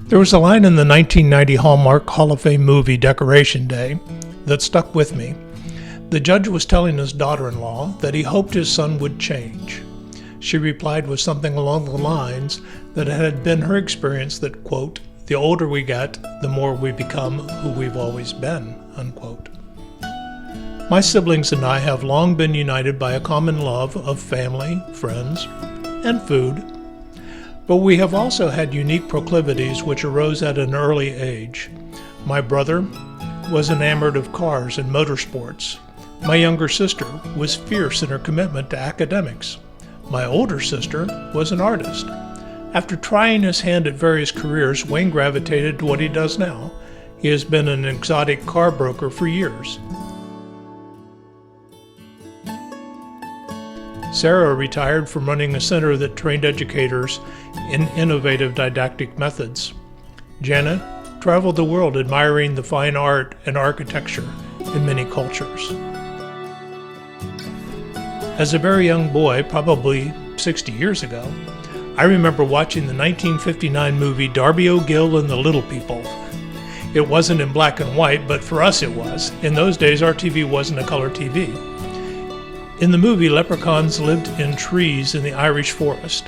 There was a line in the 1990 Hallmark Hall of Fame movie Decoration Day that stuck with me. The judge was telling his daughter-in-law that he hoped his son would change. She replied with something along the lines that it had been her experience that, quote, "the older we get, the more we become who we've always been," unquote. My siblings and I have long been united by a common love of family, friends, and food. But we have also had unique proclivities which arose at an early age. My brother was enamored of cars and motorsports. My younger sister was fierce in her commitment to academics. My older sister was an artist. After trying his hand at various careers, Wayne gravitated to what he does now. He has been an exotic car broker for years. Sarah retired from running a center that trained educators in innovative didactic methods. Janet traveled the world admiring the fine art and architecture in many cultures. As a very young boy, probably 60 years ago, I remember watching the 1959 movie Darby O'Gill and the Little People. It wasn't in black and white, but for us it was. In those days, our TV wasn't a color TV. In the movie, leprechauns lived in trees in the Irish forest.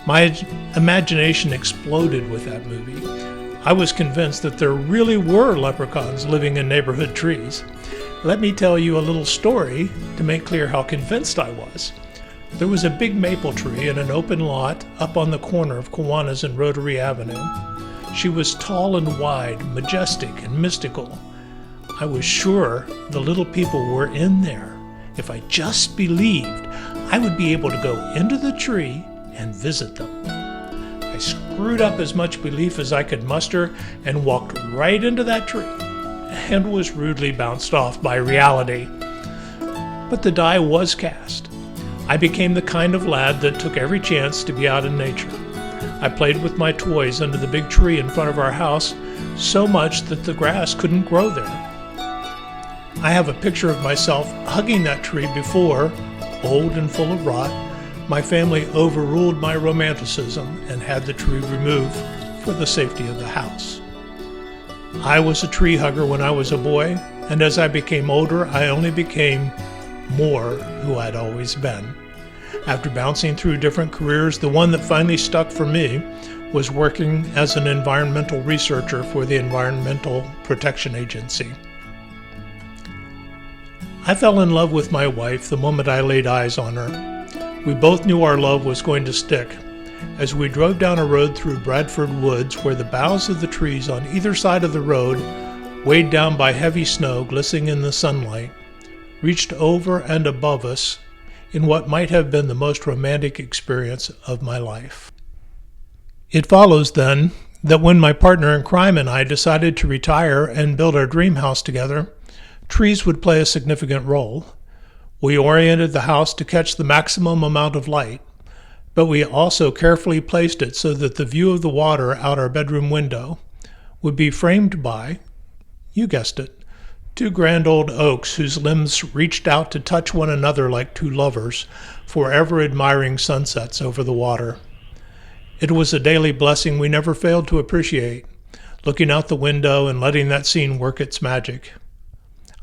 My imagination exploded with that movie. I was convinced that there really were leprechauns living in neighborhood trees. Let me tell you a little story to make clear how convinced I was. There was a big maple tree in an open lot up on the corner of Kiwanis and Rotary Avenue. She was tall and wide, majestic and mystical. I was sure the little people were in there. If I just believed, I would be able to go into the tree and visit them. I screwed up as much belief as I could muster and walked right into that tree and was rudely bounced off by reality. But the die was cast. I became the kind of lad that took every chance to be out in nature. I played with my toys under the big tree in front of our house so much that the grass couldn't grow there. I have a picture of myself hugging that tree before, old and full of rot, my family overruled my romanticism and had the tree removed for the safety of the house. I was a tree hugger when I was a boy, and as I became older, I only became more who I'd always been. After bouncing through different careers, the one that finally stuck for me was working as an environmental researcher for the Environmental Protection Agency. I fell in love with my wife the moment I laid eyes on her. We both knew our love was going to stick. As we drove down a road through Bradford Woods, where the boughs of the trees on either side of the road, weighed down by heavy snow glistening in the sunlight, reached over and above us in what might have been the most romantic experience of my life. It follows, then, that when my partner in crime and I decided to retire and build our dream house together, trees would play a significant role. We oriented the house to catch the maximum amount of light, but we also carefully placed it so that the view of the water out our bedroom window would be framed by, you guessed it, two grand old oaks whose limbs reached out to touch one another like two lovers, forever admiring sunsets over the water. It was a daily blessing we never failed to appreciate, looking out the window and letting that scene work its magic.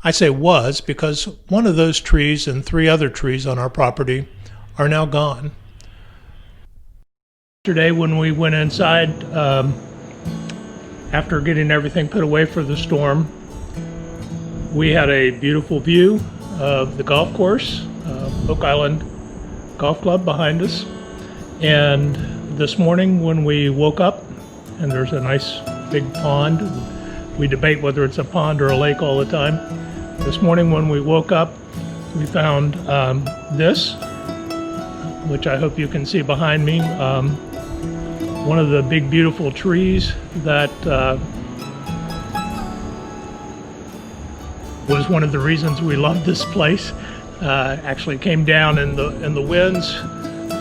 I say was because one of those trees and 3 other trees on our property are now gone. Yesterday when we went inside, after getting everything put away for the storm, we had a beautiful view of the golf course, Oak Island Golf Club behind us. And this morning when we woke up, and there's a nice big pond, we debate whether it's a pond or a lake all the time. This morning when we woke up, we found this, which I hope you can see behind me. One of the big beautiful trees that was one of the reasons we loved this place. Actually came down in the winds.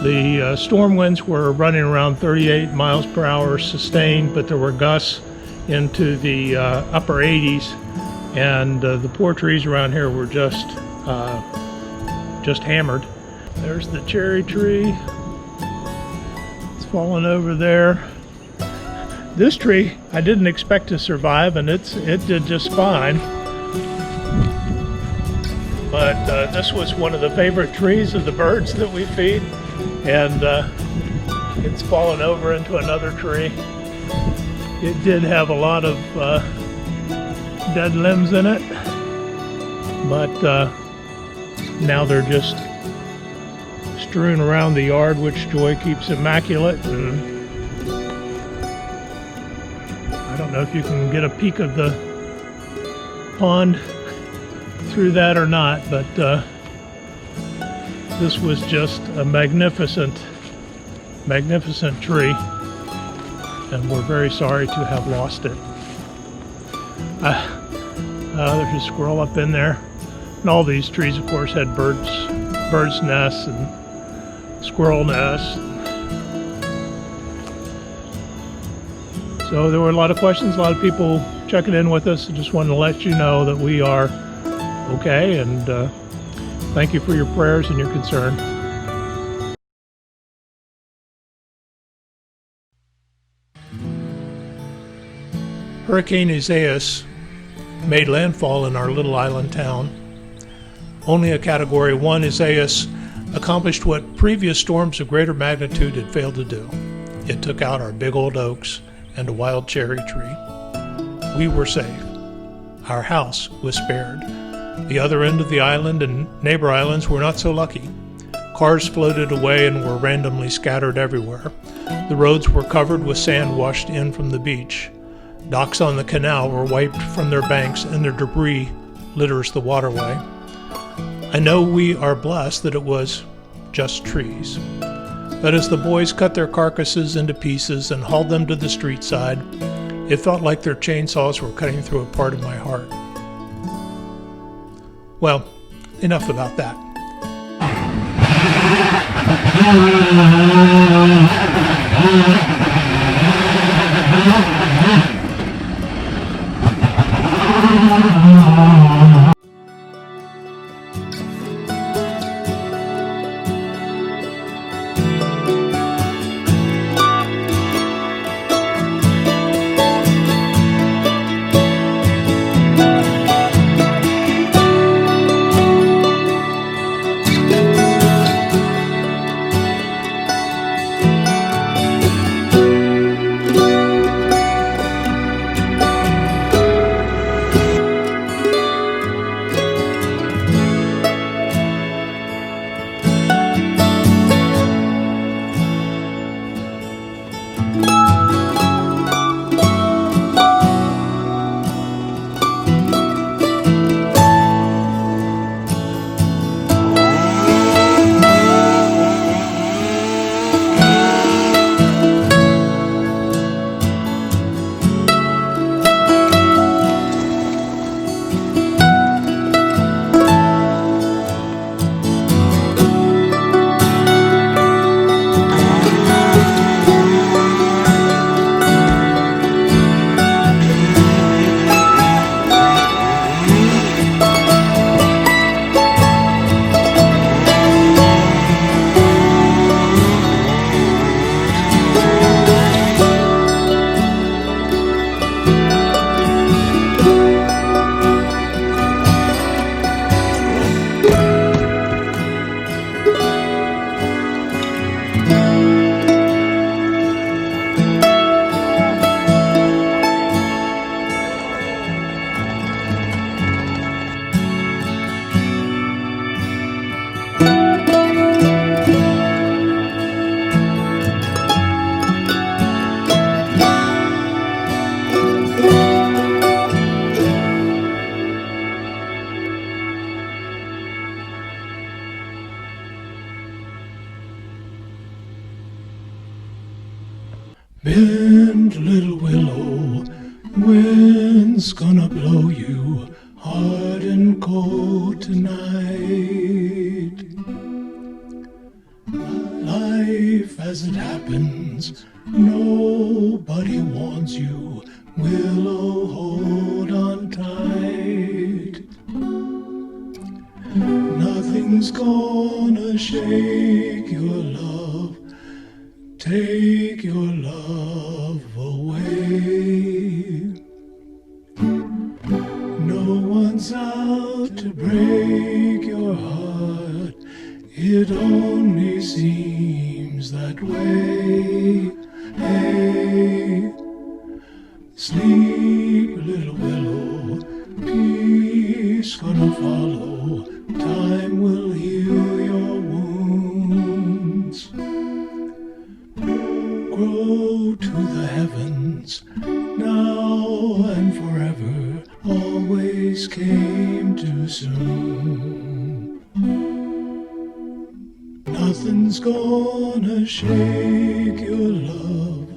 The storm winds were running around 38 miles per hour sustained, but there were gusts into the upper 80s, and the poor trees around here were just hammered. There's the cherry tree. It's fallen over there. This tree I didn't expect to survive, and it did just fine. But this was one of the favorite trees of the birds that we feed, and it's fallen over into another tree. It did have a lot of dead limbs in it, but now they're just strewn around the yard, which Joy keeps immaculate. And I don't know if you can get a peek of the pond through that or not, but this was just a magnificent tree, and we're very sorry to have lost it. There's a squirrel up in there, and all these trees, of course, had birds' nests and squirrel nests. So there were a lot of questions, a lot of people checking in with us. I just wanted to let you know that we are okay, and thank you for your prayers and your concern. Hurricane Isaias made landfall in our little island town. Only a Category 1 Isaias accomplished what previous storms of greater magnitude had failed to do. It took out our big old oaks and a wild cherry tree. We were safe. Our house was spared. The other end of the island and neighbor islands were not so lucky. Cars floated away and were randomly scattered everywhere. The roads were covered with sand washed in from the beach. Docks on the canal were wiped from their banks, and their debris litters the waterway. I know we are blessed that it was just trees. But as the boys cut their carcasses into pieces and hauled them to the street side, it felt like their chainsaws were cutting through a part of my heart. Well, enough about that. Bend, little willow, wind's gonna blow you hard and cold tonight. Life as it happens, nobody wants you. Willow, hold on tight. Nothing's gonna shake your love, take your love away. Sleep, little willow, peace gonna follow. Time will heal your wounds. Grow to the heavens, now and forever, always came too soon. Nothing's gonna shake your love,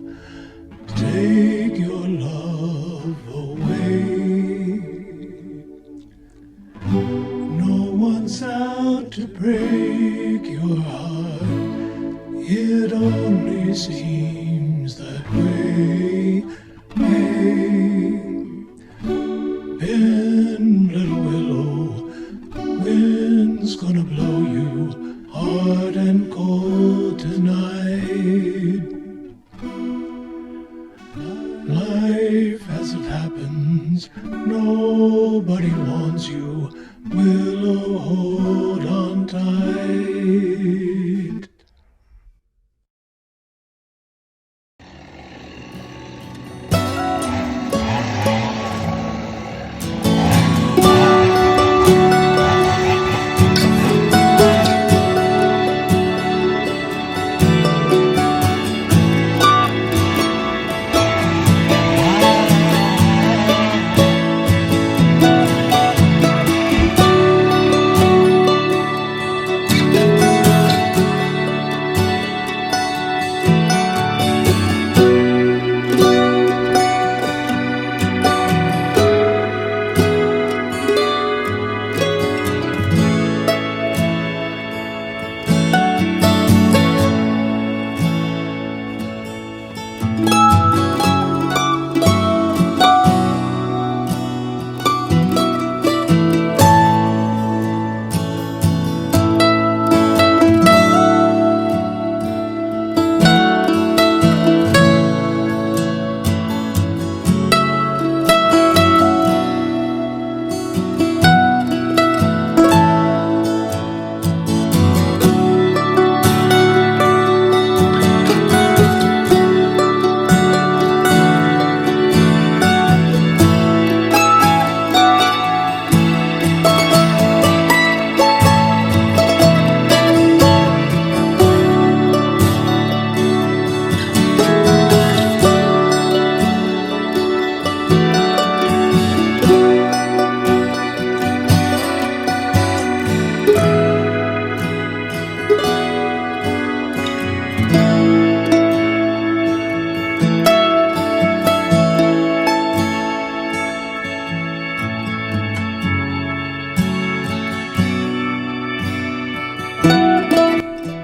take your love away. No one's out to break your heart, it only seems that way. Hey, bend, little willow, wind's gonna blow you hard and cold tonight. Life as it happens, nobody wants you. Willow, hold on tight.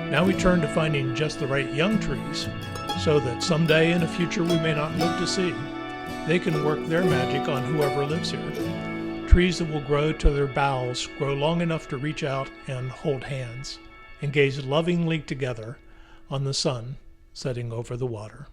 Now we turn to finding just the right young trees, so that someday in the future we may not live to see. They can work their magic on whoever lives here. Trees that will grow till their boughs grow long enough to reach out and hold hands, and gaze lovingly together on the sun setting over the water.